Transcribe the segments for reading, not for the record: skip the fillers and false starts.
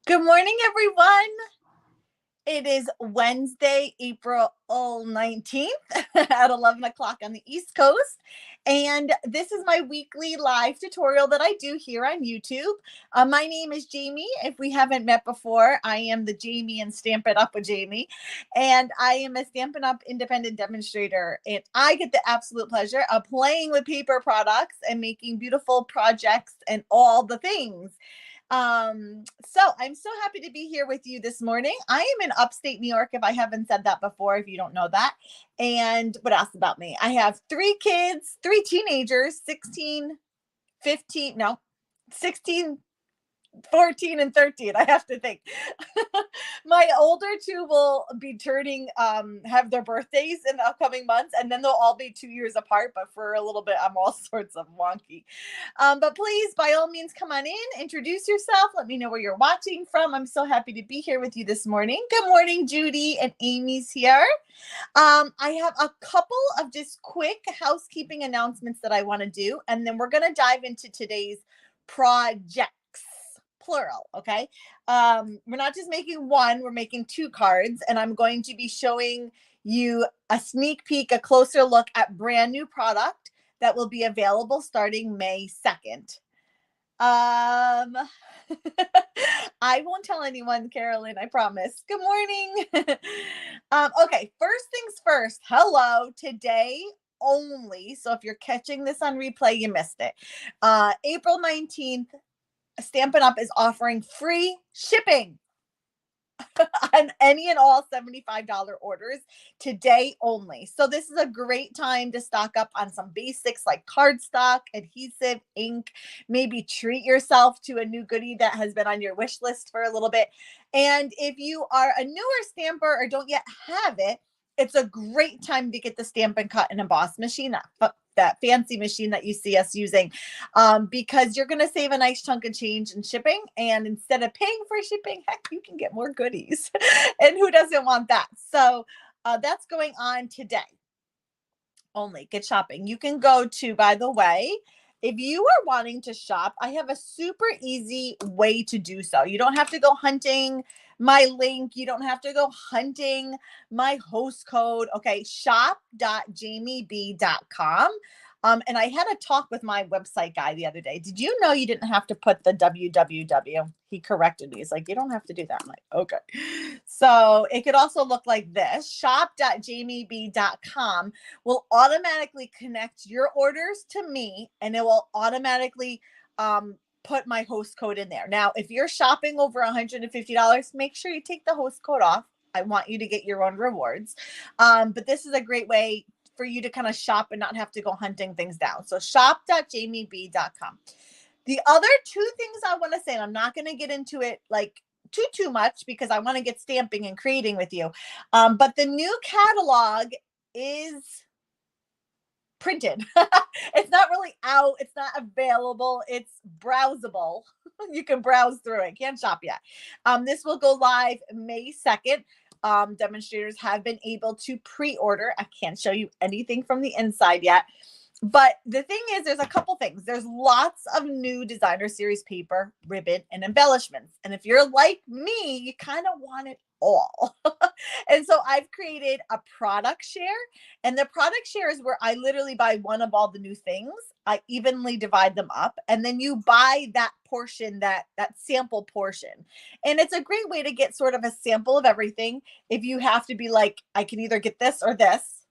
Good morning, everyone. It is Wednesday, April 19th at 11 o'clock on the East Coast. And this is my weekly live tutorial that I do here on YouTube. My name is Jamie. If we haven't met before, I am the Jamie and Stamp It Up with Jamie. And I am a Stampin' Up! Independent demonstrator. And I get the absolute pleasure of playing with paper products and making beautiful projects and all the things. So I'm so happy to be here with you this morning. I am in upstate New York, if I haven't said that before, if you don't know that. And what else about me? I have three kids, three teenagers, 16, 15, no, 16, 14 and 13. I have to think. My older two will be turning have their birthdays in the upcoming months, and then they'll all be 2 years apart, but for a little bit I'm all sorts of wonky. But please, by all means, come on in, introduce yourself, let me know where you're watching from. I'm so happy to be here with you this morning. Good morning, Judy, and Amy's here. I have a couple of just quick housekeeping announcements that I want to do, and then we're going to dive into today's project, plural. Okay. We're not just making one, we're making two cards, and I'm going to be showing you a sneak peek, a closer look at brand new product that will be available starting May 2nd. I won't tell anyone, Carolyn, I promise. Good morning. Okay, first things first. Hello, today only. So if you're catching this on replay, you missed it. April 19th, Stampin' Up! Is offering free shipping on any and all $75 orders today only. So this is a great time to stock up on some basics like cardstock, adhesive, ink, maybe treat yourself to a new goodie that has been on your wish list for a little bit. And if you are a newer stamper or don't yet have it, it's a great time to get the Stampin' Cut and Emboss machine, that fancy machine that you see us using, because you're going to save a nice chunk of change in shipping. And instead of paying for shipping, heck, you can get more goodies. And who doesn't want that? So that's going on today only. Get shopping. You can go to, by the way, if you are wanting to shop, I have a super easy way to do so. You don't have to go hunting my link. You don't have to go hunting my host code. Okay, shop.jamieb.com. And I had a talk with my website guy the other day. Did you know you didn't have to put the www? He corrected me. He's like, you don't have to do that. I'm like, okay. So it could also look like this. Shop.jamieb.com will automatically connect your orders to me, and it will automatically put my host code in there. Now, if you're shopping over $150, make sure you take the host code off. I want you to get your own rewards. But this is a great way for you to kind of shop and not have to go hunting things down. So shop.jamieb.com. The other two things I want to say, and I'm not going to get into it like too much because I want to get stamping and creating with you. But the new catalog is printed. It's not really out. It's not available. It's browsable. You can browse through it. Can't shop yet. This will go live May 2nd. Demonstrators have been able to pre-order. I can't show you anything from the inside yet. But the thing is, there's a couple things. There's lots of new designer series paper, ribbon, and embellishments. And if you're like me, you kind of want it all. And so I've created a product share. And the product share is where I literally buy one of all the new things. I evenly divide them up. And then you buy that portion, that sample portion. And it's a great way to get sort of a sample of everything. If you have to be like, I can either get this or this,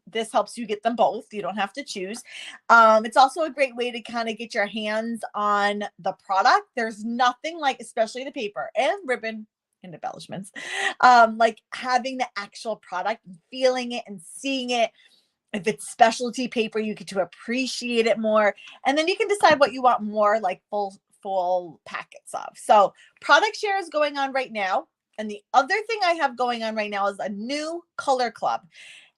this helps you get them both. You don't have to choose. It's also a great way to kind of get your hands on the product. There's nothing like, especially the paper and ribbon and embellishments, like having the actual product and feeling it and seeing it. If it's specialty paper, you get to appreciate it more. And then you can decide what you want more, like full packets of. So product share is going on right now. And the other thing I have going on right now is a new color club.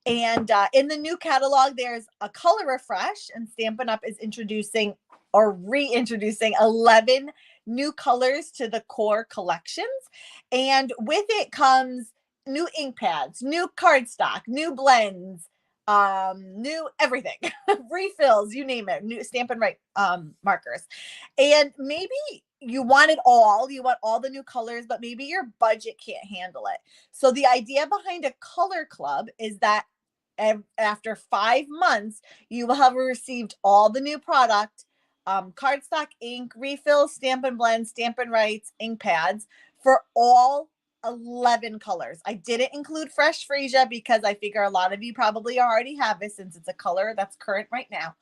And in the new catalog, there's a color refresh, and Stampin' Up! Is introducing or reintroducing 11 new colors to the core collections. And with it comes new ink pads, new cardstock, new blends, new everything, refills, you name it, new Stampin' Right markers. And maybe you want it all, you want all the new colors, but maybe your budget can't handle it. So the idea behind a color club is that after 5 months, you will have received all the new product, cardstock, ink, refills, Stampin' Blends, Stampin' Writes, ink pads for all 11 colors. I didn't include Fresh Freesia because I figure a lot of you probably already have it since it's a color that's current right now.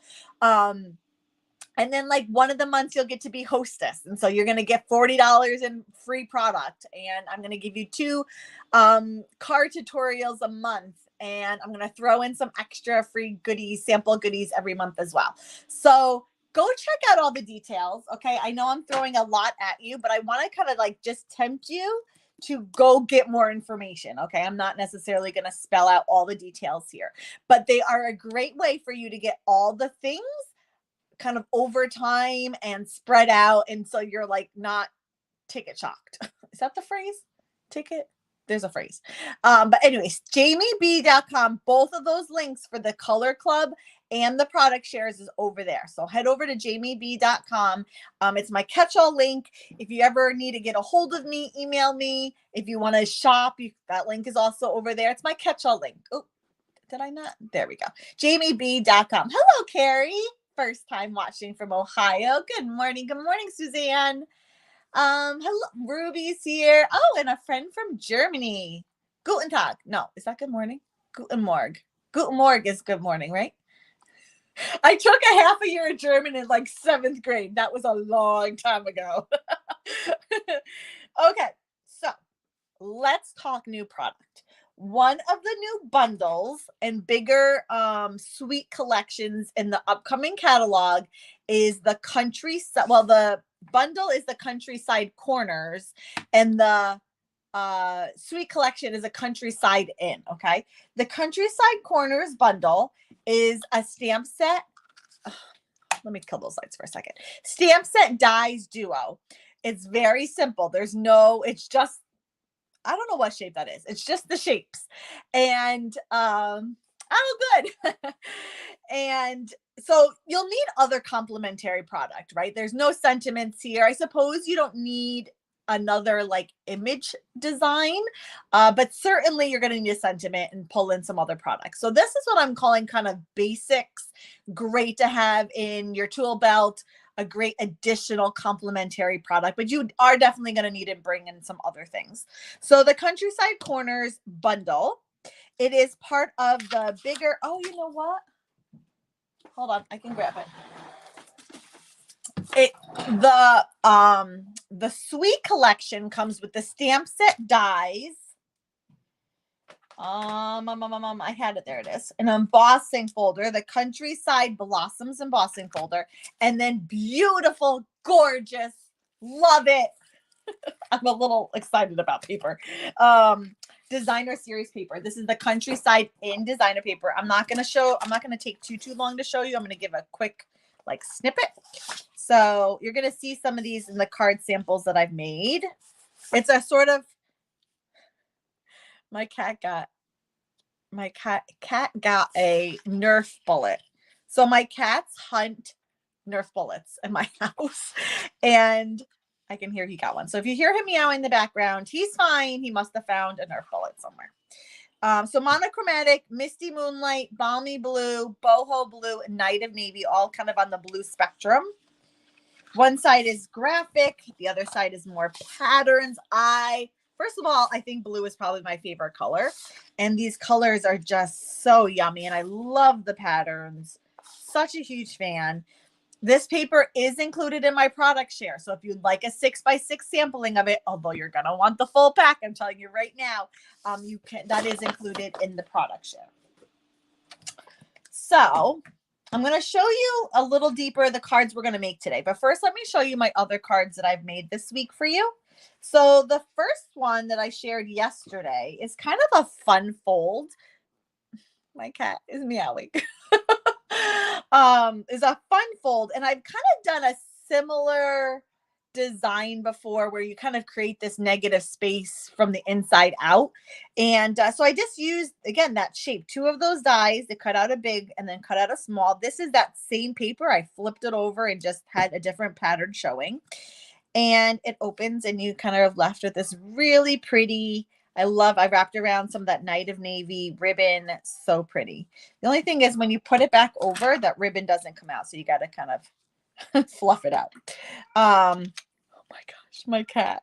And then like one of the months you'll get to be hostess. And so you're going to get $40 in free product. And I'm going to give you 2 card tutorials a month. And I'm going to throw in some extra free goodies, sample goodies every month as well. So go check out all the details. Okay. I know I'm throwing a lot at you, but I want to kind of like just tempt you to go get more information. Okay. I'm not necessarily going to spell out all the details here, but they are a great way for you to get all the things kind of over time and spread out. And so you're like not ticket shocked. Is that the phrase? Ticket? There's a phrase. But anyways, jamieb.com, both of those links for the color club and the product shares is over there. So head over to jamieb.com. It's my catch-all link. If you ever need to get a hold of me, email me. If you want to shop, that link is also over there. It's my catch-all link. Oh, did I not? There we go. jamieb.com. Hello, Carrie. First time watching from Ohio. Good morning, Suzanne. Hello, Ruby's here. Oh, and a friend from Germany. Guten Tag. No, is that good morning? Guten Morgen. Guten Morgen is good morning, right? I took a half a year of German in like 7th grade. That was a long time ago. Okay, so let's talk new product. One of the new bundles and bigger sweet collections in the upcoming catalog is the countryside. Well, the bundle is the Countryside Corners, and the sweet collection is a Countryside Inn. Okay, the Countryside Corners bundle is a stamp set. Let me kill those lights for a second. Stamp set dies duo. It's very simple. It's just, I don't know what shape that is. It's just the shapes. And good. And so you'll need other complementary product, right? There's no sentiments here. I suppose you don't need another like image design, but certainly you're going to need a sentiment and pull in some other products. So this is what I'm calling kind of basics, great to have in your tool belt, a great additional complementary product, but you are definitely going to need to bring in some other things. So the Countryside Corners bundle, it is part of the bigger, oh, you know what? Hold on, I can grab it. The sweet collection comes with the stamp set dies. I had it. There it is. An embossing folder, the Countryside Blossoms embossing folder, and then beautiful, gorgeous, love it. I'm a little excited about paper. Designer series paper. This is the Countryside Inn designer paper. I'm not going to take too long to show you. I'm going to give a quick like snippet. So you're going to see some of these in the card samples that I've made. It's a sort of, my cat got a Nerf bullet. So my cats hunt Nerf bullets in my house, and I can hear he got one. So if you hear him meowing in the background, he's fine. He must have found a Nerf bullet somewhere. So monochromatic, misty moonlight, balmy blue, boho blue, and night of navy, all kind of on the blue spectrum. One side is graphic. The other side is more patterns. First of all, I think blue is probably my favorite color. And these colors are just so yummy. And I love the patterns. Such a huge fan. This paper is included in my product share. So if you'd like a 6x6 sampling of it, although you're going to want the full pack, I'm telling you right now, that is included in the product share. So I'm going to show you a little deeper the cards we're going to make today. But first, let me show you my other cards that I've made this week for you. So the first one that I shared yesterday is kind of a fun fold. My cat is meowing. Is a fun fold, and I've kind of done a similar design before where you kind of create this negative space from the inside out. And so I just used, again, that shape, 2 of those dies to cut out a big and then cut out a small. This is that same paper. I flipped it over and just had a different pattern showing. and it opens and you kind of left with this really pretty, I wrapped around some of that Night of Navy ribbon. So pretty. The only thing is when you put it back over, that ribbon doesn't come out. So you got to kind of fluff it out. Oh my gosh, my cat.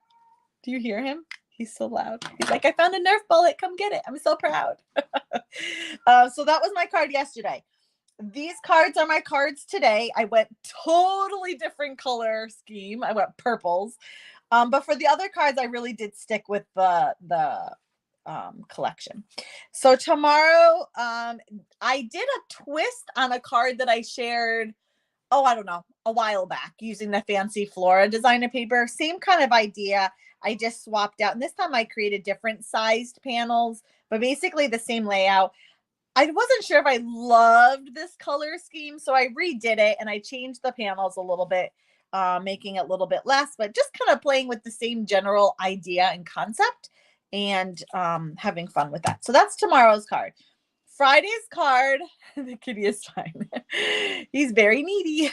Do you hear him? He's so loud. He's like, I found a Nerf bullet. Come get it. I'm so proud. So that was my card yesterday. These cards are my cards today. I went totally different color scheme. I went purples. But for the other cards, I really did stick with the collection. So tomorrow, I did a twist on a card that I shared, I don't know, a while back using the fancy Flora designer paper. Same kind of idea. I just swapped out. And this time I created different sized panels, but basically the same layout. I wasn't sure if I loved this color scheme, so I redid it and I changed the panels a little bit, making it a little bit less, but just kind of playing with the same general idea and concept and having fun with that. So that's tomorrow's card. Friday's card, the kitty is fine. He's very needy.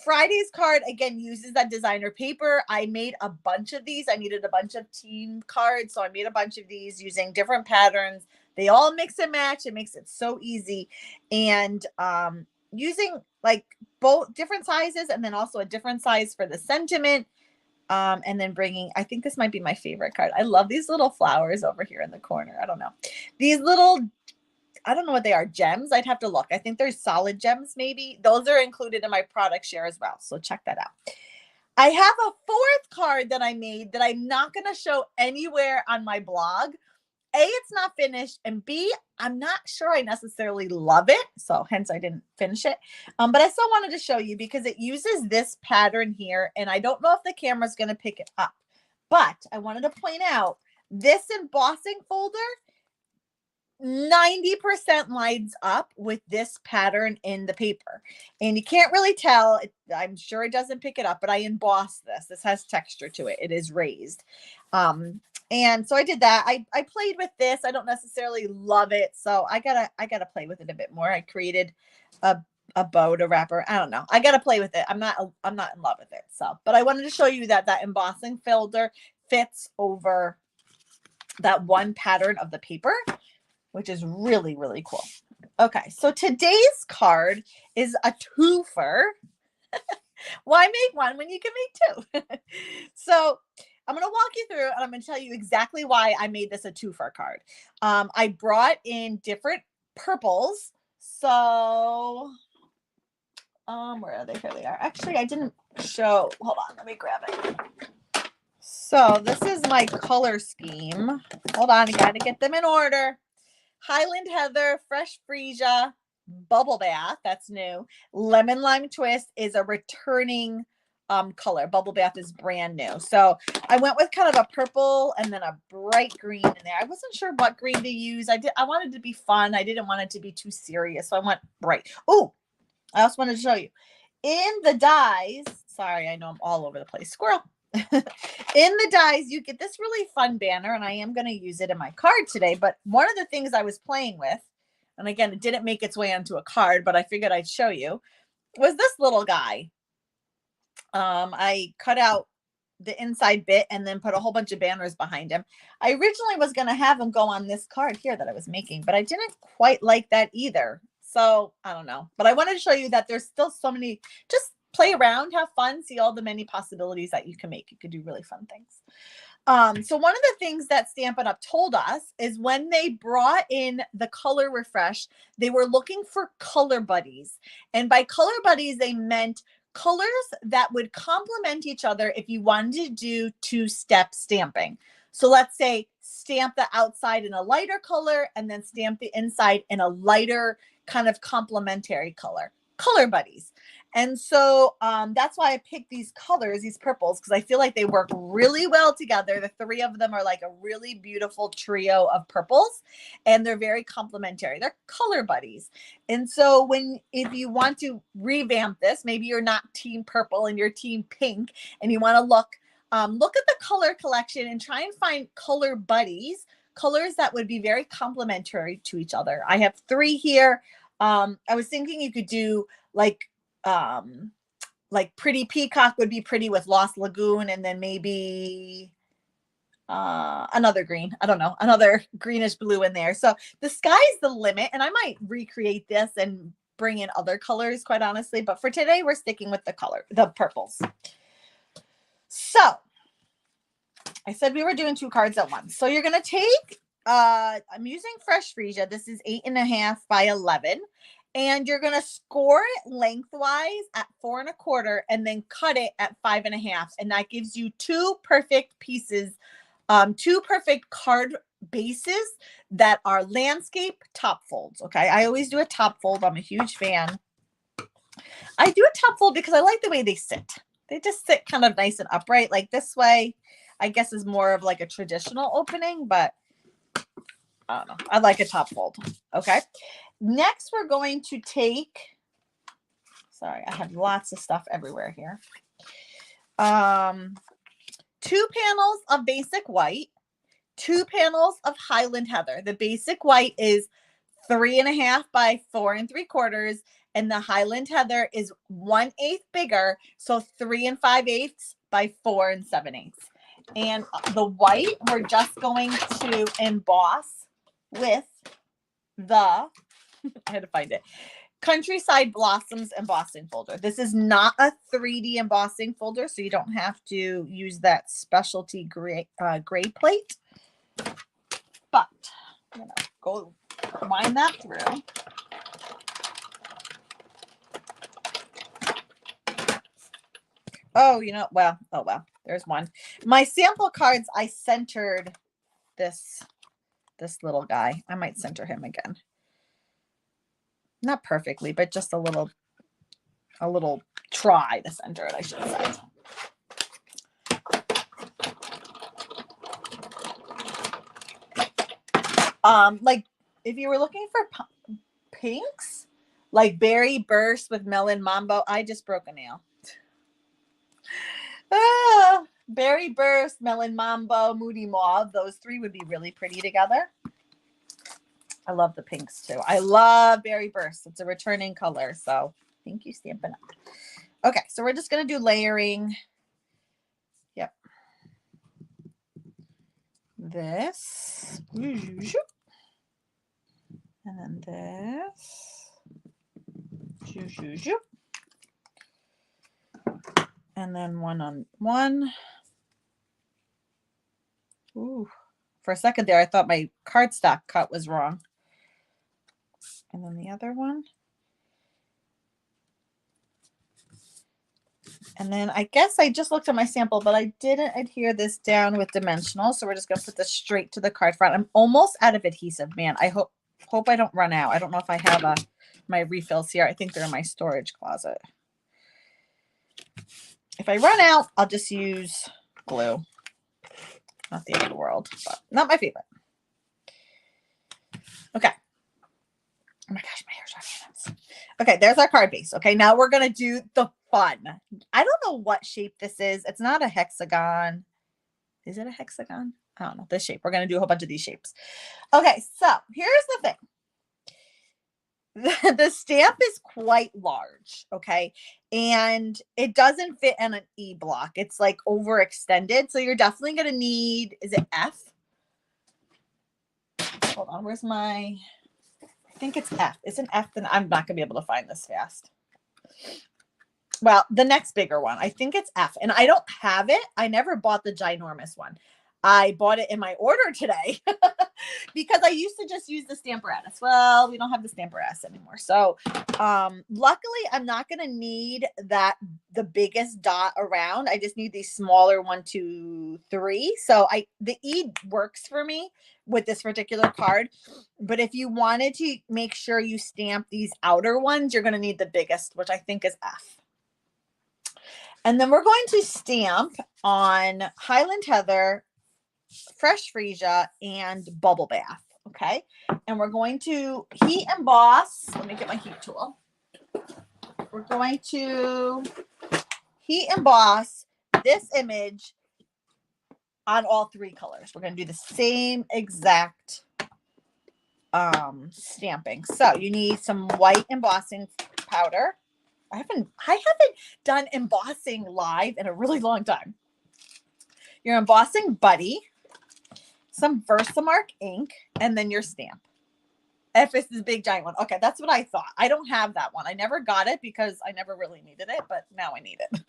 Friday's card, again, uses that designer paper. I made a bunch of these. I needed a bunch of team cards, so I made a bunch of these using different patterns. They all mix and match. It makes it so easy. And using like both different sizes and then also a different size for the sentiment. And then bringing, I think this might be my favorite card. I love these little flowers over here in the corner. I don't know. These little, I don't know what they are, gems. I'd have to look. I think they're solid gems maybe. Those are included in my product share as well. So check that out. I have a fourth card that I made that I'm not going to show anywhere on my blog. A, it's not finished, and B, I'm not sure I necessarily love it, so hence I didn't finish it. But I still wanted to show you because it uses this pattern here, and I don't know if the camera's going to pick it up. But I wanted to point out this embossing folder, 90% lines up with this pattern in the paper. And you can't really tell. I'm sure it doesn't pick it up, but I embossed this. This has texture to it. It is raised. And so I did that. I played with this. I don't necessarily love it, so I gotta play with it a bit more. I created a bow to wrap her. I don't know. I gotta play with it. I'm not in love with it. So, but I wanted to show you that embossing folder fits over that one pattern of the paper, which is really, really cool. Okay, so today's card is a twofer. Why make one when you can make two? So I'm going to walk you through and I'm going to tell you exactly why I made this a twofer card. I brought in different purples. So, where are they? Here they are. Actually, I didn't show. Hold on. Let me grab it. So this is my color scheme. Hold on. I got to get them in order. Highland Heather, Fresh Freesia, Bubble Bath. That's new. Lemon Lime Twist is a returning color. Bubble Bath is brand new. So I went with kind of a purple and then a bright green in there. I wasn't sure what green to use. I wanted to be fun. I didn't want it to be too serious. So I went bright. Oh, I also wanted to show you. In the dies, sorry, I know I'm all over the place. Squirrel. In the dies, you get this really fun banner, and I am going to use it in my card today. But one of the things I was playing with, and again, it didn't make its way onto a card, but I figured I'd show you, was this little guy. I cut out the inside bit and then put a whole bunch of banners behind him. I originally was going to have him go on this card here that I was making, but I didn't quite like that either. So I don't know, but I wanted to show you that there's still so many, just play around, have fun, see all the many possibilities that you can make. You could do really fun things. So one of the things that Stampin' Up! Told us is when they brought in the color refresh, they were looking for color buddies. And by color buddies, they meant colors that would complement each other if you wanted to do two-step stamping. So let's say stamp the outside in a lighter color and then stamp the inside in a lighter kind of complementary color. Color buddies. And so that's why I picked these colors, these purples, because I feel like they work really well together. The three of them are like a really beautiful trio of purples, and they're very complementary. They're color buddies. And so if you want to revamp this, maybe you're not team purple and you're team pink, and you want to look at the color collection and try and find color buddies, colors that would be very complementary to each other. I have three here. I was thinking you could do like like Pretty Peacock would be pretty with Lost Lagoon, and then maybe another green. I don't know, another greenish blue in there. So the sky's the limit, and I might recreate this and bring in other colors, quite honestly. But for today, we're sticking with the purples. So I said we were doing 2 cards at once. So you're going to take, I'm using Fresh Freesia. This is 8.5 by 11. And you're going to score it lengthwise at 4 1/4 and then cut it at 5.5. And that gives you 2 perfect pieces, 2 perfect card bases that are landscape top folds. Okay. I always do a top fold. I'm a huge fan. I do a top fold because I like the way they sit. They just sit kind of nice and upright. Like this way, I guess is more of like a traditional opening, but I don't know. I like a top fold. Okay. Next, we're going to take, sorry, I have lots of stuff everywhere here. 2 panels of basic white, 2 panels of Highland Heather. The basic white is 3.5 by 4 3/4, and the Highland Heather is 1/8 bigger, so 3 5/8 by 4 7/8. And the white, we're just going to emboss with the, I had to find it, Countryside Blossoms embossing folder. This is not a 3D embossing folder, so you don't have to use that specialty gray plate. But I'm gonna go wind that through. Oh, you know, well, oh well, there's one. My sample cards, I centered this little guy. I might center him again. Not perfectly, but just a little try to center it, I should say. Like if you were looking for pinks, like Berry Burst with Melon Mambo, I just broke a nail. Berry Burst, Melon Mambo, Moody Mauve, those 3 would be really pretty together. I love the pinks too. I love Berry Burst. It's a returning color, so thank you, Stampin' Up. Okay, so we're just going to do layering. Yep. This. And then this. And then 1 on 1. Ooh. For a second there, I thought my cardstock cut was wrong. And then the other one. And then I guess I just looked at my sample, but I didn't adhere this down with dimensional. So we're just going to put this straight to the card front. I'm almost out of adhesive, man. I hope I don't run out. I don't know if I have my refills here. I think they're in my storage closet. If I run out, I'll just use glue. Not the end of the world, but not my favorite. Okay. Oh my gosh, my hair's on. Okay, there's our card base. Okay, now we're going to do the fun. I don't know what shape this is. It's not a hexagon. Is it a hexagon? I don't know. This shape. We're going to do a whole bunch of these shapes. Okay, so here's the thing. The stamp is quite large, okay? And it doesn't fit in an E block. It's like overextended. So you're definitely going to need, is it F? Hold on, where's my, I think it's F. It's an F, then I'm not going to be able to find this fast. Well, the next bigger one, I think it's F. And I don't have it. I never bought the ginormous one. I bought it in my order today because I used to just use the Stamper S. Well, we don't have the Stamper S anymore. So luckily, I'm not going to need the biggest dot around. I just need these smaller 1, 2, 3. So the E works for me with this particular card. But if you wanted to make sure you stamp these outer ones, you're going to need the biggest, which I think is F. And then we're going to stamp on Highland Heather, Fresh Freesia, and Bubble Bath. Okay. And we're going to heat emboss. Let me get my heat tool. We're going to heat emboss this image on all 3 colors. We're going to do the same exact stamping. So you need some white embossing powder. I haven't done embossing live in a really long time. Your embossing buddy, some Versamark ink, and then your stamp. If it's this big giant one. Okay, that's what I thought. I don't have that one. I never got it because I never really needed it, but now I need it.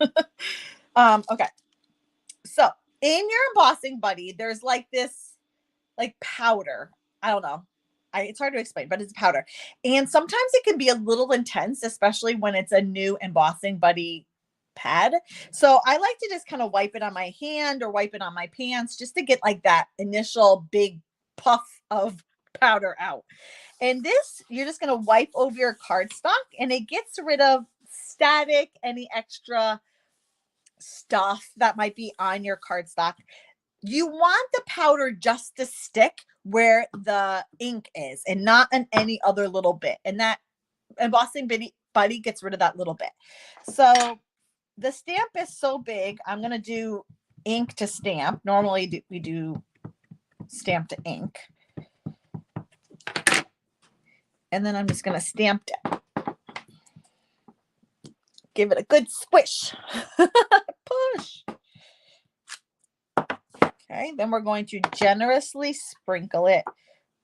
Okay. So in your embossing buddy, there's like this like powder. I don't know. It's hard to explain, but it's powder. And sometimes it can be a little intense, especially when it's a new embossing buddy pad. So I like to just kind of wipe it on my hand or wipe it on my pants just to get like that initial big puff of powder out. And this, you're just going to wipe over your cardstock and it gets rid of static, any extra stuff that might be on your cardstock. You want the powder just to stick where the ink is and not in any other little bit. And that embossing buddy gets rid of that little bit. So the stamp is so big, I'm going to do ink to stamp. Normally we do stamp to ink. And then I'm just going to stamp it. Give it a good squish. Push. Okay, then we're going to generously sprinkle it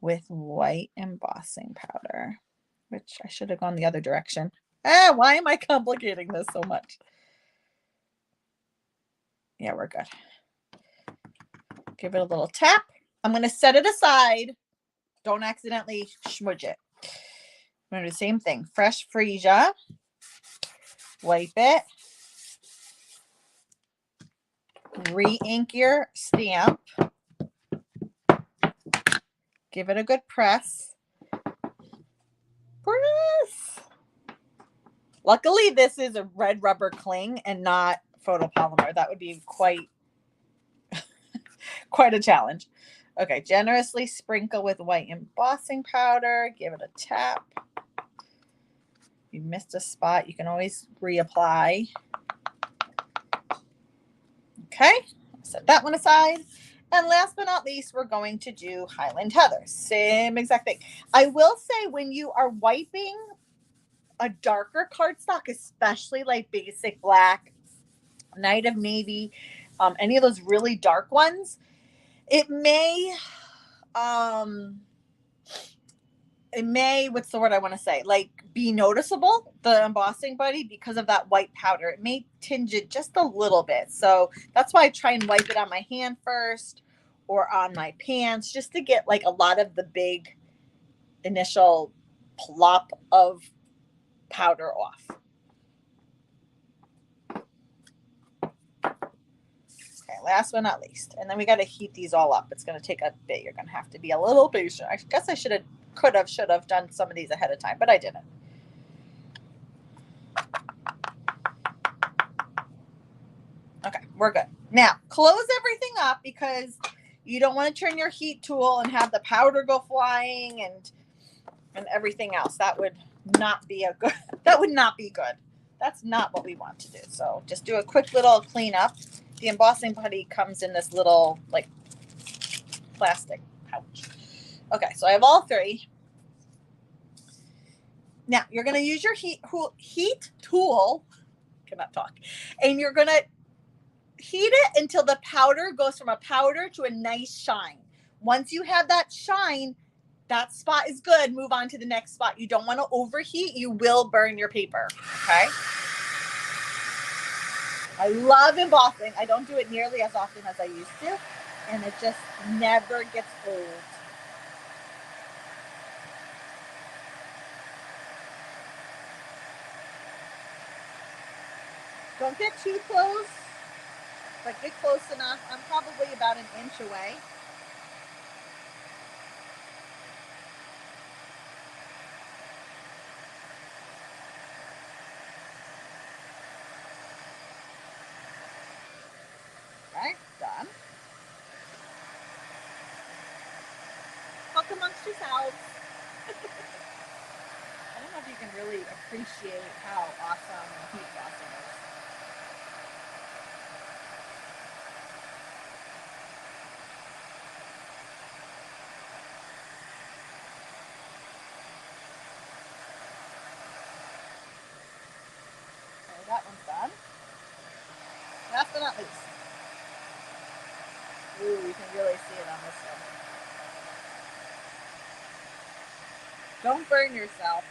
with white embossing powder, which I should have gone the other direction. Why am I complicating this so much? Yeah, we're good. Give it a little tap. I'm going to set it aside. Don't accidentally smudge it. I'm going to do the same thing. Fresh freesia. Wipe it. Re-ink your stamp. Give it a good press. Press. Luckily, this is a red rubber cling and not photopolymer. That would be quite a challenge. Okay, generously sprinkle with white embossing powder. Give it a tap. If you missed a spot, you can always reapply. Okay, set that one aside. And last but not least, we're going to do Highland Heather. Same exact thing. I will say when you are wiping a darker cardstock, especially like basic black, Night of Navy, any of those really dark ones, it may, what's the word I want to say? Like be noticeable, the embossing buddy, because of that white powder. It may tinge it just a little bit. So that's why I try and wipe it on my hand first or on my pants just to get like a lot of the big initial plop of powder off. Okay, last but not least. And then we got to heat these all up. It's going to take a bit. You're going to have to be a little patient. I guess I should have done some of these ahead of time, but I didn't. Okay, we're good. Now, close everything up because you don't want to turn your heat tool and have the powder go flying and everything else. That would not be good. That's not what we want to do. So just do a quick little cleanup. The embossing putty comes in this little like plastic pouch. Okay, so I have all three. Now you're going to use your heat tool. Cannot talk. And you're going to heat it until the powder goes from a powder to a nice shine. Once you have that shine, that spot is good. Move on to the next spot. You don't want to overheat. You will burn your paper. Okay. I love embossing. I don't do it nearly as often as I used to, and it just never gets old. Don't get too close, but get close enough. I'm probably about an inch away. Okay, done. Talk amongst yourselves. I don't know if you can really appreciate how awesome heat embossing is. but not least. Ooh, you can really see it on this one. Don't burn yourself.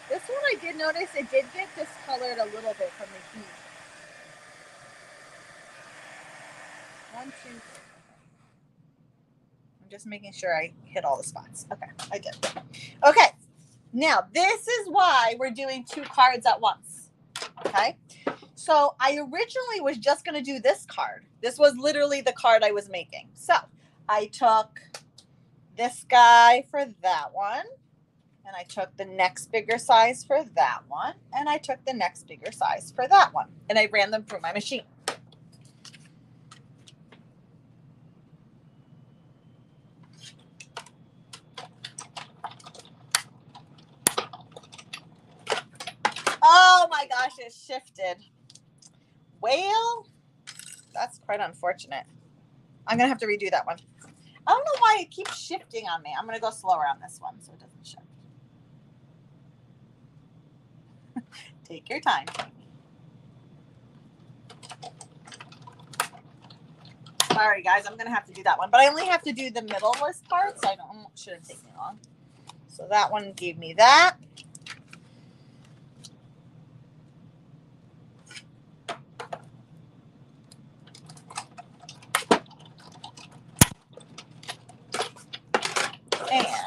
This one I did notice it did get discolored a little bit from the heat. 1, 2, 3. I'm just making sure I hit all the spots. Okay, I did. Okay, now this is why we're doing 2 cards at once. Okay, so I originally was just going to do this card. This was literally the card I was making. So I took this guy for that one, and I took the next bigger size for that one, and I took the next bigger size for that one, and I ran them through my machine. Oh my gosh, it shifted. Well, that's quite unfortunate. I'm going to have to redo that one. I don't know why it keeps shifting on me. I'm going to go slower on this one so it doesn't shift. Take your time. Sorry, guys. I'm going to have to do that one. But I only have to do the middle list part, so shouldn't take me long. So that one gave me that.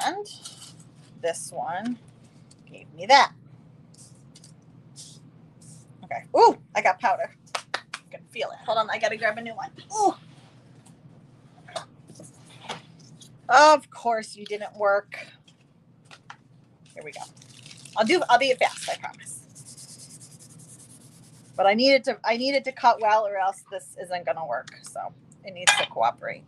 And this one gave me that. Okay. Ooh, I got powder. I can feel it. Hold on, I gotta grab a new one. Ooh. Of course you didn't work. Here we go. I'll be fast, I promise. But I needed to cut well, or else this isn't gonna work. So it needs to cooperate.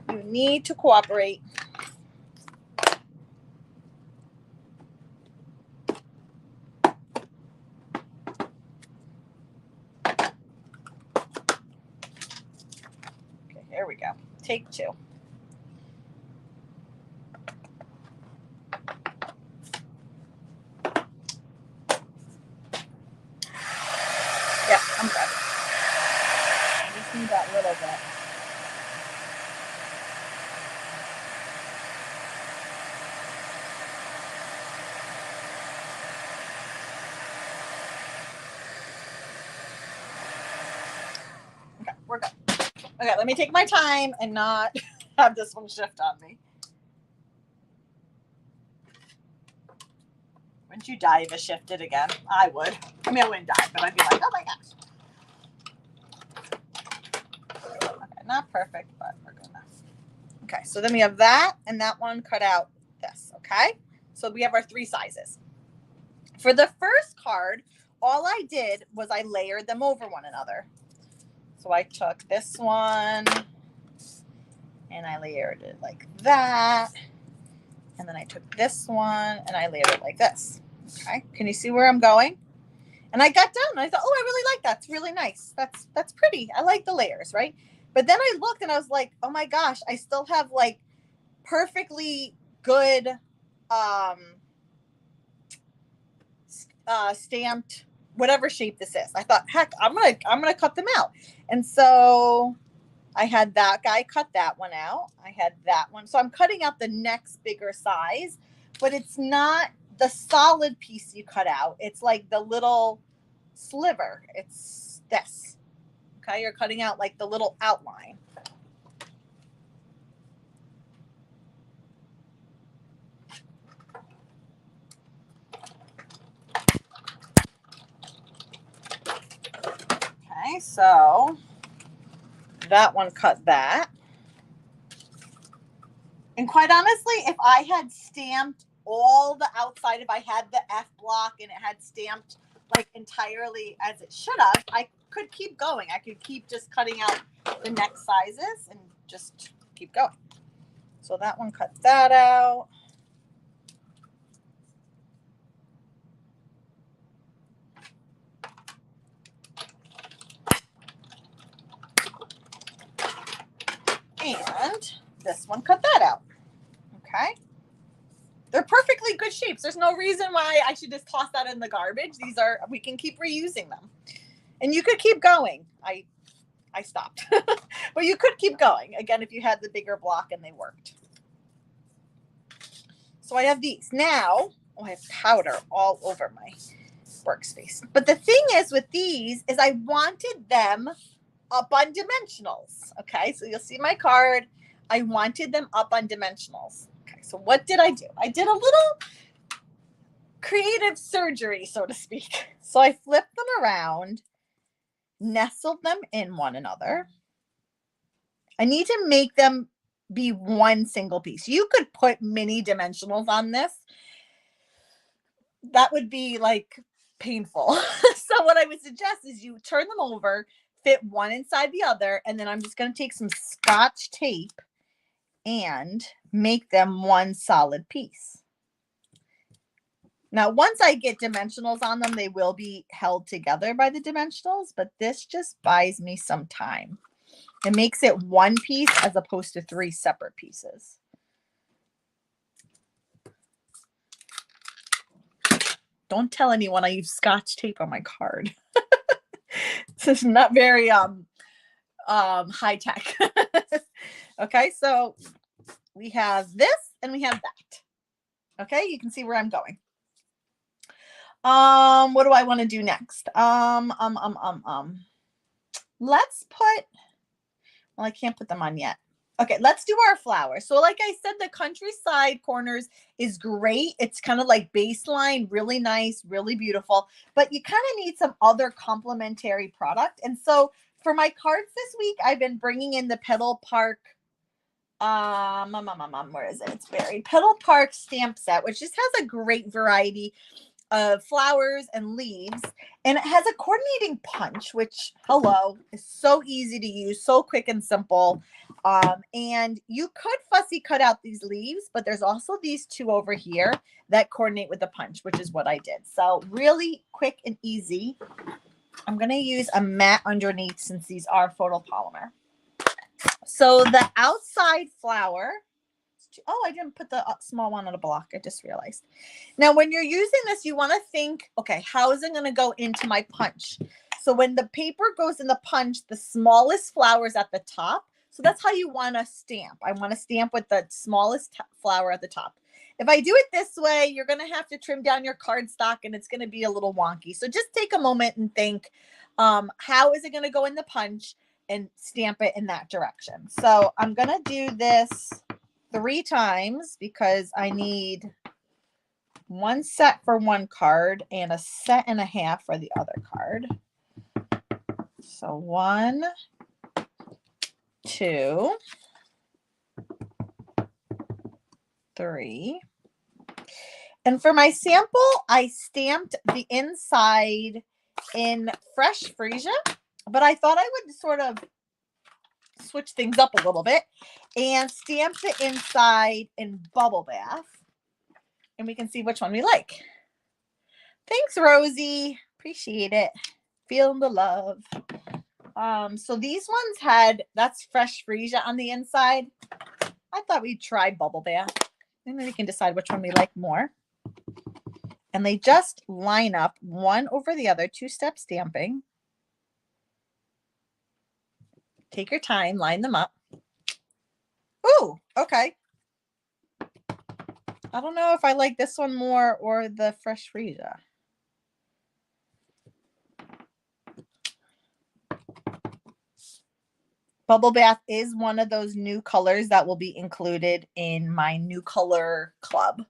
You need to cooperate. Okay, here we go. Take 2. Yep, I'm good. I just need that little bit. Okay, we're good. Okay, let me take my time and not have this one shift on me. Wouldn't you die if it shifted again? I would. I mean, I wouldn't die, but I'd be like, oh my gosh. Okay, not perfect, but we're good enough. Okay, so then we have that, and that one cut out this, okay? So we have our 3 sizes. For the first card, all I did was I layered them over one another. So I took this one, and I layered it like that. And then I took this one, and I layered it like this. Okay, can you see where I'm going? And I got done, and I thought, oh, I really like that. It's really nice. That's pretty. I like the layers, right? But then I looked, and I was like, oh my gosh, I still have like perfectly good stamped whatever shape this is. I thought, heck, I'm gonna cut them out. And so I had that guy cut that one out. I had that one. So I'm cutting out the next bigger size, but it's not the solid piece you cut out. It's like the little sliver. It's this. Okay, you're cutting out like the little outline. Okay, so that one cut that. And quite honestly, if I had stamped all the outside, if I had the F block and it had stamped like entirely as it should have, I could keep going. I could keep just cutting out the next sizes and just keep going. So that one cut that out. And this one cut that out. Okay. They're perfectly good shapes. There's no reason why I should just toss that in the garbage. We can keep reusing them. And you could keep going. I stopped. But you could keep going, again, if you had the bigger block and they worked. So I have these. Now, I have powder all over my workspace. But the thing is with these is I wanted them up on dimensionals. Okay, so you'll see my card. I wanted them up on dimensionals. Okay, so what did I do? I did a little creative surgery, so to speak. So I flipped them around, nestled them in one another. I need to make them be one single piece. You could put mini dimensionals on this. That would be like painful. So what I would suggest is you turn them over, fit one inside the other, and then I'm just going to take some Scotch tape and make them one solid piece. Now, once I get dimensionals on them, they will be held together by the dimensionals, but this just buys me some time. It makes it one piece as opposed to 3 separate pieces. Don't tell anyone I use Scotch tape on my card. This is not very high tech. Okay, so we have this and we have that. Okay, you can see where I'm going. What do I want to do next? Let's put, well, I can't put them on yet. Okay, let's do our flowers. So like I said, the countryside corners is great. It's kind of like baseline, really nice, really beautiful, but you kind of need some other complementary product. And so for my cards this week, I've been bringing in the Petal Park, where is it? It's buried. Petal Park stamp set, which just has a great variety of flowers and leaves, and it has a coordinating punch, which, hello, is so easy to use, so quick and simple. And you could fussy cut out these leaves, but there's also these 2 over here that coordinate with the punch, which is what I did. So really quick and easy. I'm going to use a matte underneath since these are photopolymer. So the outside flower, oh, I didn't put the small one on a block. I just realized. Now, when you're using this, you want to think, okay, how is it going to go into my punch? So when the paper goes in the punch, the smallest flower is at the top. So that's how you want to stamp. I want to stamp with the smallest flower at the top. If I do it this way, you're going to have to trim down your cardstock and it's going to be a little wonky. So just take a moment and think, how is it going to go in the punch, and stamp it in that direction. So I'm going to do this 3 times because I need 1 set for one card and a set and a half for the other card. So 1, 2, 3. And for my sample, I stamped the inside in fresh freesia, but I thought I would sort of switch things up a little bit and stamp the inside in bubble bath, and we can see which one we like. Thanks, Rosie. Appreciate it. Feeling the love. So these ones had, that's fresh freesia on the inside. I thought we'd try bubble bath, and then we can decide which one we like more. And they just line up one over the other, 2-step stamping. Take your time, line them up. Ooh, okay. I don't know if I like this one more or the fresh freesia. Bubble bath is one of those new colors that will be included in my new color club.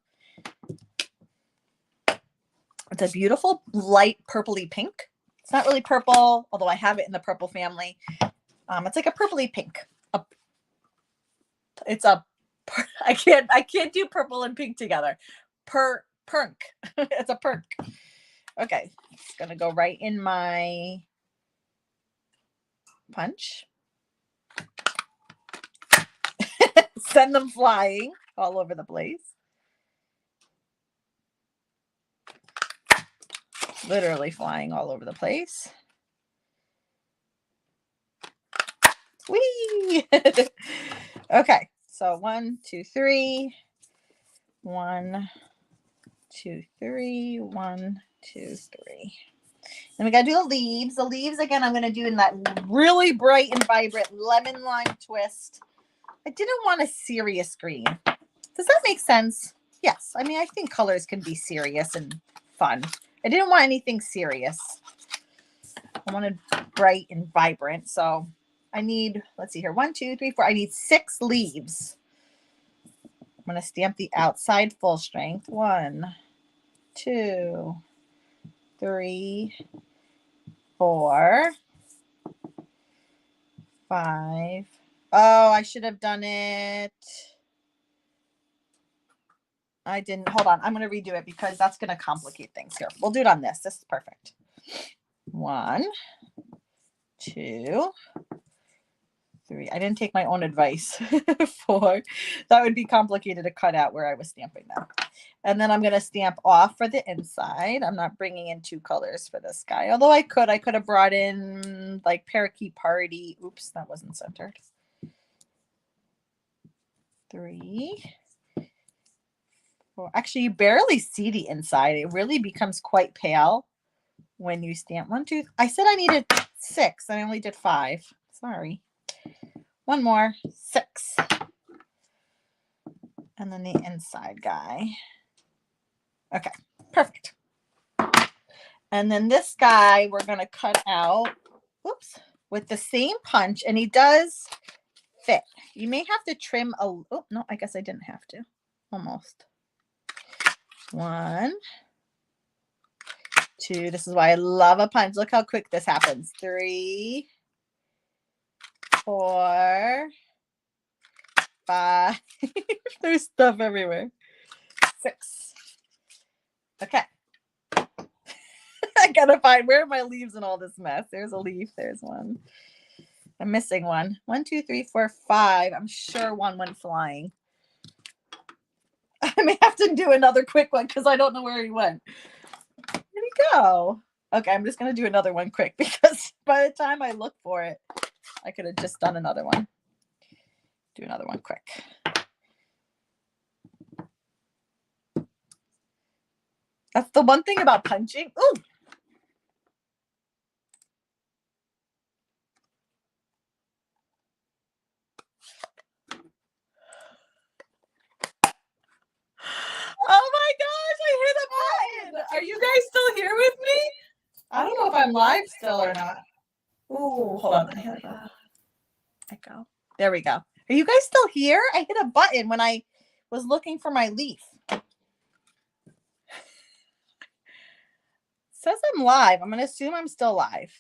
It's a beautiful light purpley pink. It's not really purple, although I have it in the purple family. It's like a purpley pink. I can't do purple and pink together. Perk. It's a perk. Okay, it's gonna go right in my punch. Send them flying all over the place. Literally flying all over the place. Whee! Okay, so 1, 2, 3. 1, 2, 3, 1, 2, 3. Then we got to do the leaves. The leaves, again, I'm going to do in that really bright and vibrant lemon lime twist. I didn't want a serious green. Does that make sense? Yes. I mean, I think colors can be serious and fun. I didn't want anything serious. I wanted bright and vibrant. So I need, let's see here, 1, 2, 3, 4. I need 6 leaves. I'm going to stamp the outside full strength. 1, 2, 3, 4, 5. Oh, I should have done it. I didn't. Hold on. I'm going to redo it because that's going to complicate things here. We'll do it on this. This is perfect. 1, 2, 3. I didn't take my own advice. 4. That would be complicated to cut out where I was stamping them. And then I'm going to stamp off for the inside. I'm not bringing in 2 colors for this guy. Although I could have brought in like Parakeet Party. Oops, that wasn't centered. 3, 4. Actually, you barely see the inside. It really becomes quite pale when you stamp. 1, 2. I said I needed 6. I only did 5. Sorry. 1 more. 6. And then the inside guy. Okay, perfect. And then this guy we're going to cut out, whoops, with the same punch, and he does fit. You may have to trim a, oh, no, I guess I didn't have to. Almost. 1, 2. This is why I love a punch. Look how quick this happens. 3, 4, 5. There's stuff everywhere. 6. Okay. I gotta find, where are my leaves in all this mess? There's a leaf. There's 1. I'm missing 1. 1, 2, 3, 4, 5. I'm sure 1 went flying. I may have to do another quick one because I don't know where he went. Where'd he go? Okay, I'm just gonna do another one quick because by the time I look for it, I could have just done another one. Do another one quick. That's the one thing about punching. Ooh. Oh my gosh, I hit a button. Are you guys still here with me? I don't know if I'm live still or not. Ooh, hold on. I had a echo. There we go. Are you guys still here? I hit a button when I was looking for my leaf. It says I'm live. I'm going to assume I'm still live.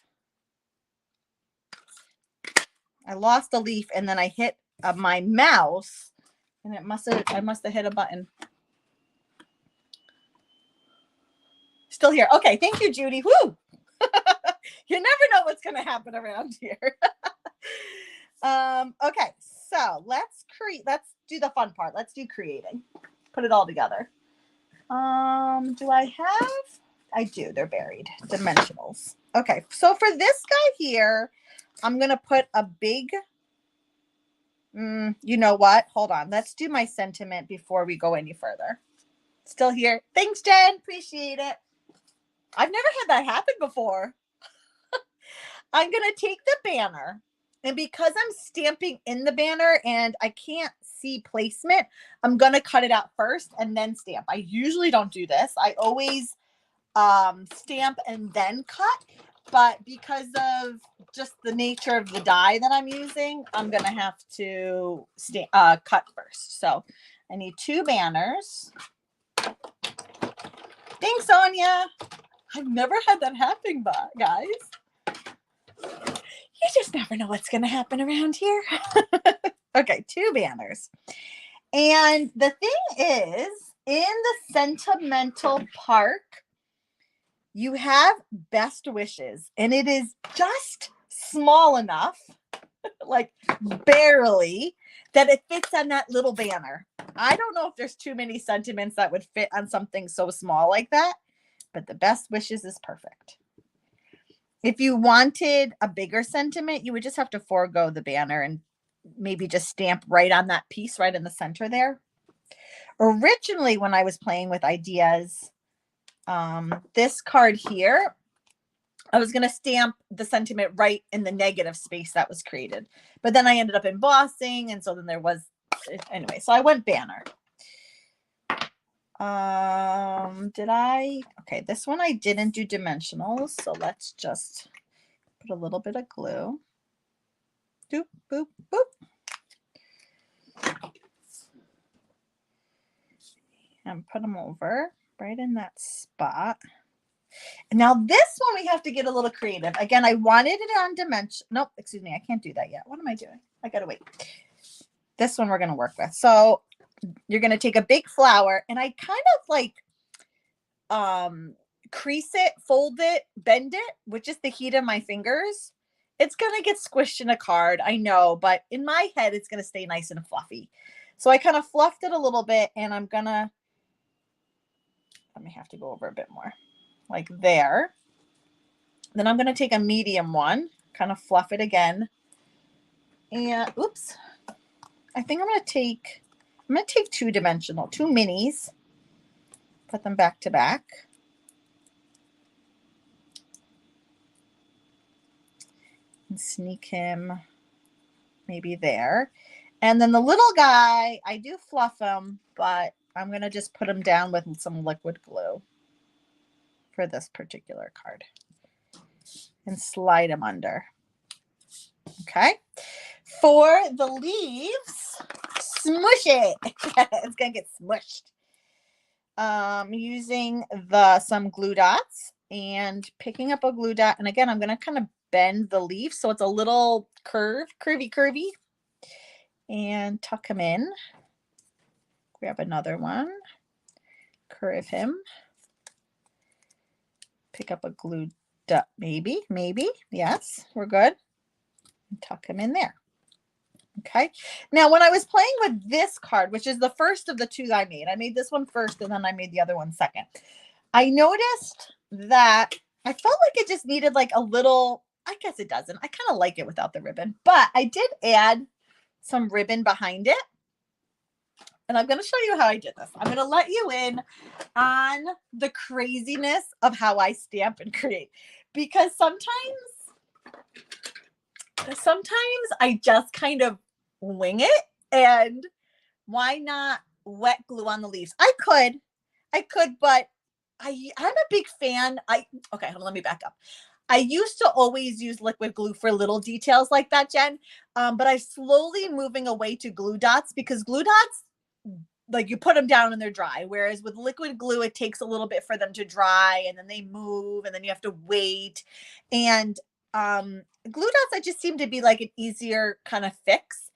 I lost a leaf and then I hit my mouse and I must have hit a button. Still here. Okay, thank you, Judy. Woo! You never know what's going to happen around here. Okay, so let's do the fun part. Let's do creating. Put it all together. Do I have? I do. They're buried. Dimensionals. Okay, so for this guy here, I'm going to put a big, you know what? Hold on. Let's do my sentiment before we go any further. Still here. Thanks, Jen. Appreciate it. I've never had that happen before. I'm going to take the banner, and because I'm stamping in the banner and I can't see placement, I'm going to cut it out first and then stamp. I usually don't do this. I always stamp and then cut, but because of just the nature of the die that I'm using, I'm going to have to cut first. So I need 2 banners. Thanks, Sonia. I've never had that happen, guys. You just never know what's going to happen around here. Okay, 2 banners. And the thing is, in the sentimental park, you have best wishes, and it is just small enough, like barely, that it fits on that little banner. I don't know if there's too many sentiments that would fit on something so small like that, but the best wishes is perfect. If you wanted a bigger sentiment, you would just have to forego the banner and maybe just stamp right on that piece right in the center there. Originally, when I was playing with ideas, this card here, I was going to stamp the sentiment right in the negative space that was created. But then I ended up embossing, and so then there was, anyway, so I went banner. Okay, this one I didn't do dimensionals, so let's just put a little bit of glue. Boop, boop, boop. And put them over right in that spot. And now this one we have to get a little creative. Again, I wanted it on dimension. Nope, excuse me, I can't do that yet. What am I doing? I gotta wait. This one we're gonna work with. So you're gonna take a big flower, and I kind of like crease it, fold it, bend it with just the heat of my fingers. It's gonna get squished in a card, I know, but in my head it's gonna stay nice and fluffy. So I kind of fluffed it a little bit, and I'm gonna, let me have to go over a bit more, like there. Then I'm gonna take a medium one, kind of fluff it again, and oops, I think I'm gonna take two dimensional, two minis, put them back to back. And sneak him maybe there. And then the little guy, I do fluff him, but I'm going to just put him down with some liquid glue for this particular card and slide him under. Okay. For the leaves, smush it. It's going to get smushed. Using some glue dots and picking up a glue dot. And again, I'm going to kind of bend the leaf so it's a little curvy, and tuck him in. Grab another one, curve him, pick up a glue dot, maybe, yes, we're good, and tuck him in there. Okay, now when I was playing with this card, which is the first of the two that I made this one first and then I made the other one second. I noticed that I felt like it just needed like a little, I guess it doesn't, I kind of like it without the ribbon, but I did add some ribbon behind it. And I'm going to show you how I did this. I'm going to let you in on the craziness of how I stamp and create, because sometimes I just kind of wing it, and why not wet glue on the leaves? I could, but I'm a big fan. Okay, hold on, let me back up. I used to always use liquid glue for little details like that, Jen. But I'm slowly moving away to glue dots, because glue dots, like, you put them down and they're dry. Whereas with liquid glue, it takes a little bit for them to dry, and then they move, and then you have to wait. And glue dots, I just seem to be like an easier kind of fix.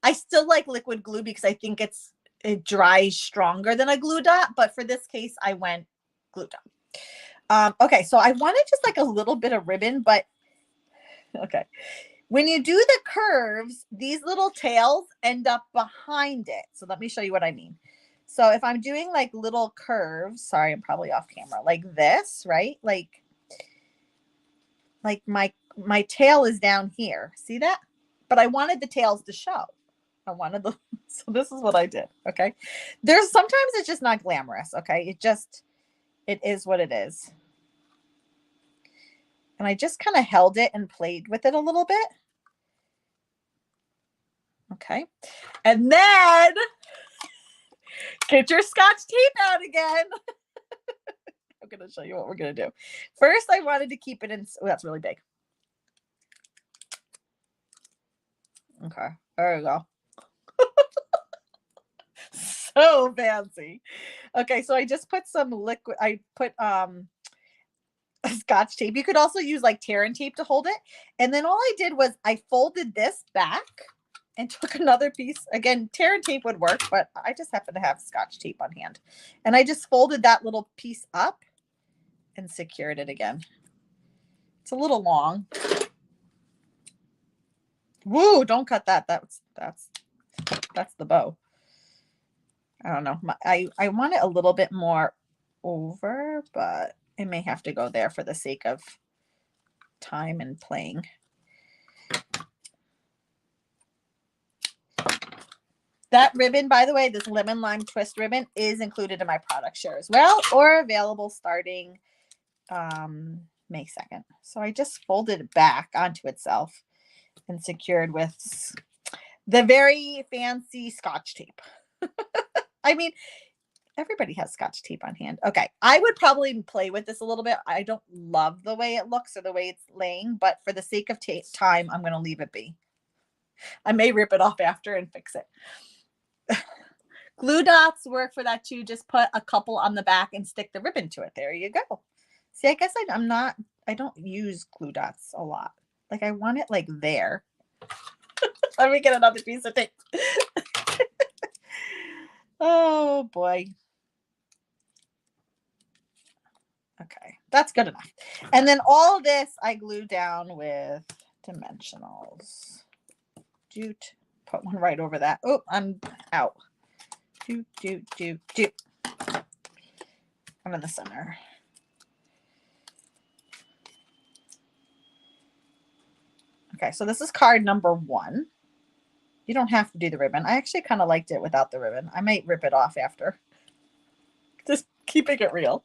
I still like liquid glue because I think it dries stronger than a glue dot. But for this case, I went glue dot. Okay, so I wanted just like a little bit of ribbon, but okay. When you do the curves, these little tails end up behind it. So let me show you what I mean. So if I'm doing like little curves, sorry, I'm probably off camera, like this, right? Like my tail is down here. See that? But I wanted the tails to show. So this is what I did. Okay. Sometimes it's just not glamorous. Okay. It is what it is. And I just kind of held it and played with it a little bit. Okay. And then get your Scotch tape out again. I'm going to show you what we're going to do. First, I wanted to keep it in. Oh, that's really big. Okay. There you go. So fancy. Okay. So I just put some liquid. I put Scotch tape. You could also use like Terran tape to hold it. And then all I did was I folded this back and took another piece. Again, Terran tape would work, but I just happen to have Scotch tape on hand. And I just folded that little piece up and secured it again. It's a little long. Woo, don't cut that. That's the bow. I don't know. I want it a little bit more over, but it may have to go there for the sake of time and playing. That ribbon, by the way, this lemon lime twist ribbon is included in my product share as well, or available starting May 2nd. So I just folded it back onto itself and secured with the very fancy Scotch tape. I mean, everybody has Scotch tape on hand. Okay, I would probably play with this a little bit. I don't love the way it looks or the way it's laying, but for the sake of time, I'm going to leave it be. I may rip it off after and fix it. Glue dots work for that too. Just put a couple on the back and stick the ribbon to it. There you go. See, I guess I don't use glue dots a lot. Like I want it like there. Let me get another piece of tape. Oh boy. Okay, that's good enough. And then all of this I glue down with dimensionals. Doot. Put one right over that. Oh, I'm out. Doot, doot, doot, doot. I'm in the center. Okay, so this is card number 1. You don't have to do the ribbon. I actually kind of liked it without the ribbon. I might rip it off after. Just keeping it real.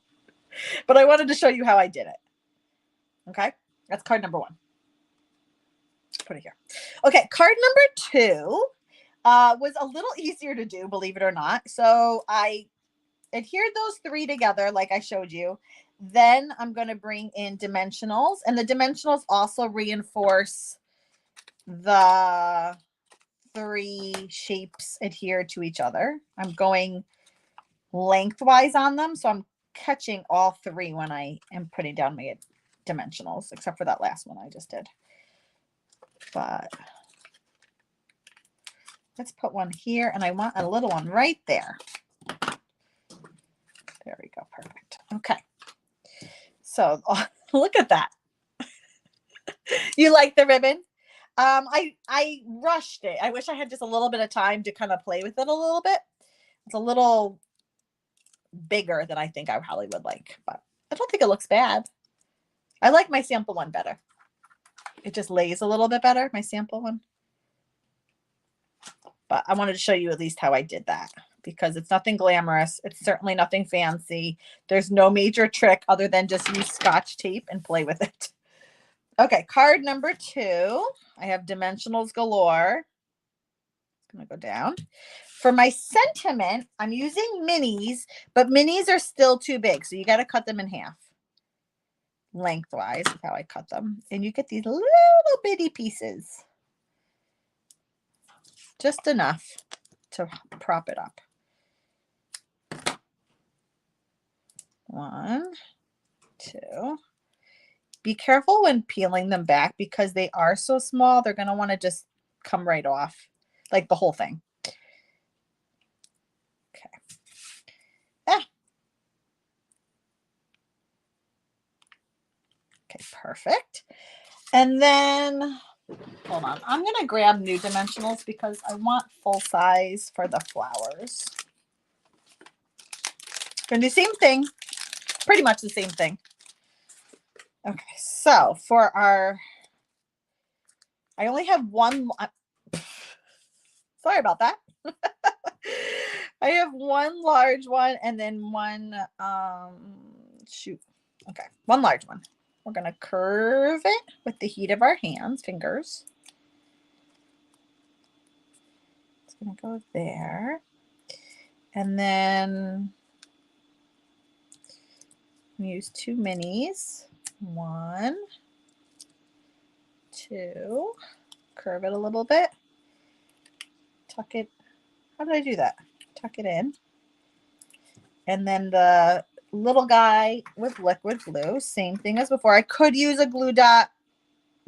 But I wanted to show you how I did it. Okay, that's card number 1. Put it here. Okay, card number 2 was a little easier to do, believe it or not. So I adhered those 3 together like I showed you. Then I'm going to bring in dimensionals, and the dimensionals also reinforce the 3 shapes adhered to each other. I'm going lengthwise on them, so I'm catching all 3 when I am putting down my dimensionals, except for that last one I just did. But let's put one here, and I want a little one right there. There we go. Perfect. Okay. So look at that. You like the ribbon? I rushed it. I wish I had just a little bit of time to kind of play with it a little bit. It's a little bigger than I think I probably would like, but I don't think it looks bad. I like my sample one better. It just lays a little bit better, my sample one. But I wanted to show you at least how I did that, because it's nothing glamorous. It's certainly nothing fancy. There's no major trick other than just use Scotch tape and play with it. Okay, card number 2. I have dimensionals galore. It's going to go down. For my sentiment, I'm using minis, but minis are still too big, so you got to cut them in half. Lengthwise is how I cut them. And you get these little bitty pieces. Just enough to prop it up. 1, 2. Be careful when peeling them back because they are so small. They're going to want to just come right off, like the whole thing. Okay. Okay, perfect. And then, hold on. I'm going to grab new dimensionals because I want full size for the flowers. Going to do the same thing. Pretty much the same thing. Okay, so for our, I only have one, sorry about that. I have one large one and then one, okay, one large one. We're going to curve it with the heat of our fingers. It's going to go there. And then use 2 minis. 1, 2, curve it a little bit, tuck it. How did I do that? Tuck it in. And then the little guy with liquid glue, same thing as before. I could use a glue dot,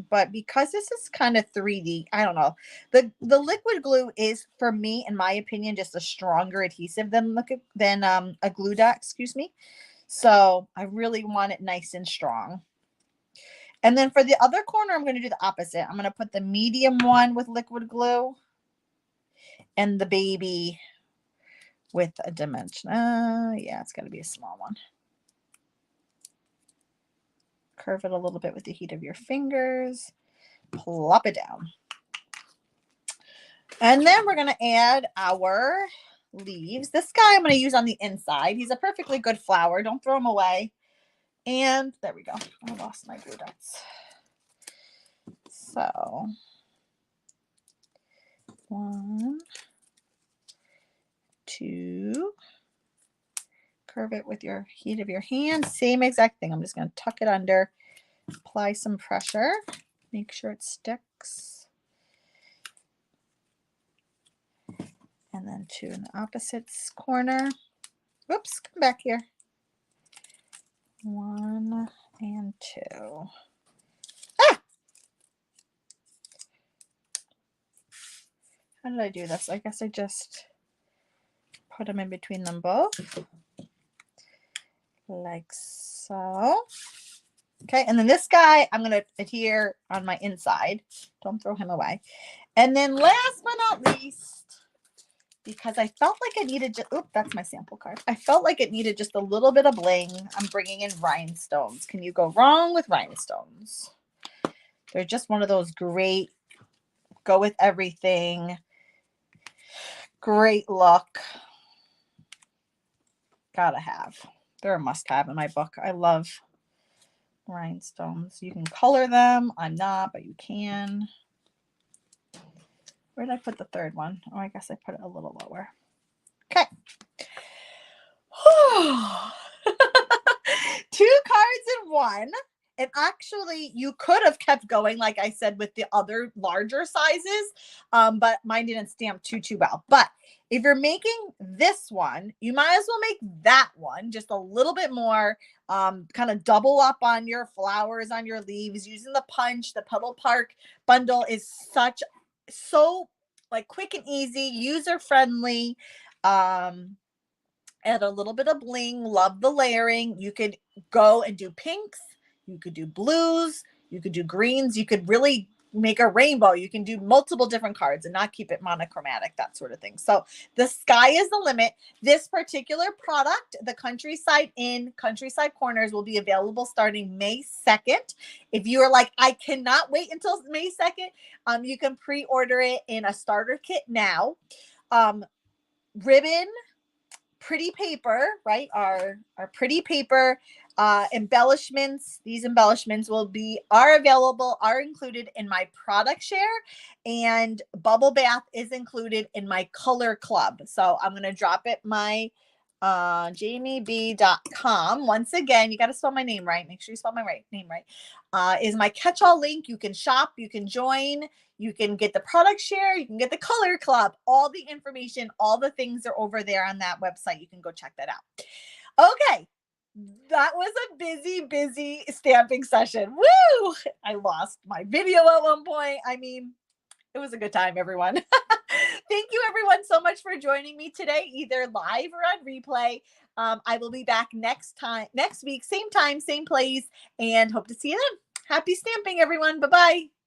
but because this is kind of 3D, I don't know. The liquid glue is, for me, in my opinion, just a stronger adhesive than a glue dot, excuse me. So I really want it nice and strong. And then for the other corner, I'm going to do the opposite. I'm going to put the medium one with liquid glue and the baby with a dimension. Yeah, it's going to be a small one. Curve it a little bit with the heat of your fingers. Plop it down. And then we're going to add our leaves. This guy I'm going to use on the inside. He's a perfectly good flower. Don't throw him away. And there we go. I lost my glue dots. So 1, 2, curve it with your heat of your hand. Same exact thing. I'm just going to tuck it under, apply some pressure, make sure it sticks. And then 2 in the opposite corner. Whoops, come back here. 1 and 2. Ah! How did I do this? I guess I just put them in between them both. Like so. Okay, and then this guy, I'm going to adhere on my inside. Don't throw him away. And then last but not least, because I felt like I needed to, oop, that's my sample card. I felt like it needed just a little bit of bling. I'm bringing in rhinestones. Can you go wrong with rhinestones? They're just one of those great, go with everything, great look. Gotta have. They're a must-have in my book. I love rhinestones. You can color them. I'm not, but you can. Where did I put the third one? Oh, I guess I put it a little lower. Okay. 2 cards in 1. And actually, you could have kept going, like I said, with the other larger sizes, but mine didn't stamp too well. But if you're making this one, you might as well make that one just a little bit more, kind of double up on your flowers, on your leaves, using the punch. The Petal Park bundle is so like quick and easy, user friendly. Add a little bit of bling. Love the layering. You could go and do pinks. You could do blues. You could do greens. You could really make a rainbow. You can do multiple different cards and not keep it monochromatic, that sort of thing. So the sky is the limit. This particular product, the Countryside Inn Countryside Corners, will be available starting May 2nd. If you are like, I cannot wait until May 2nd, you can pre-order it in a starter kit now. Ribbon, pretty paper, right? Our pretty paper embellishments. These embellishments are included in my product share, and Bubble Bath is included in my color club. So I'm going to drop it my jamieb.com. Once again, you got to spell my name right. Make sure you spell my name right. Is my catch-all link. You can shop, you can join, you can get the product share, you can get the color club. All the information, all the things are over there on that website. You can go check that out. Okay. That was a busy stamping session. Woo! I lost my video at one point. I mean, it was a good time, everyone. Thank you, everyone, so much for joining me today, either live or on replay. I will be back next week, same time, same place, and hope to see you then. Happy stamping, everyone. Bye-bye.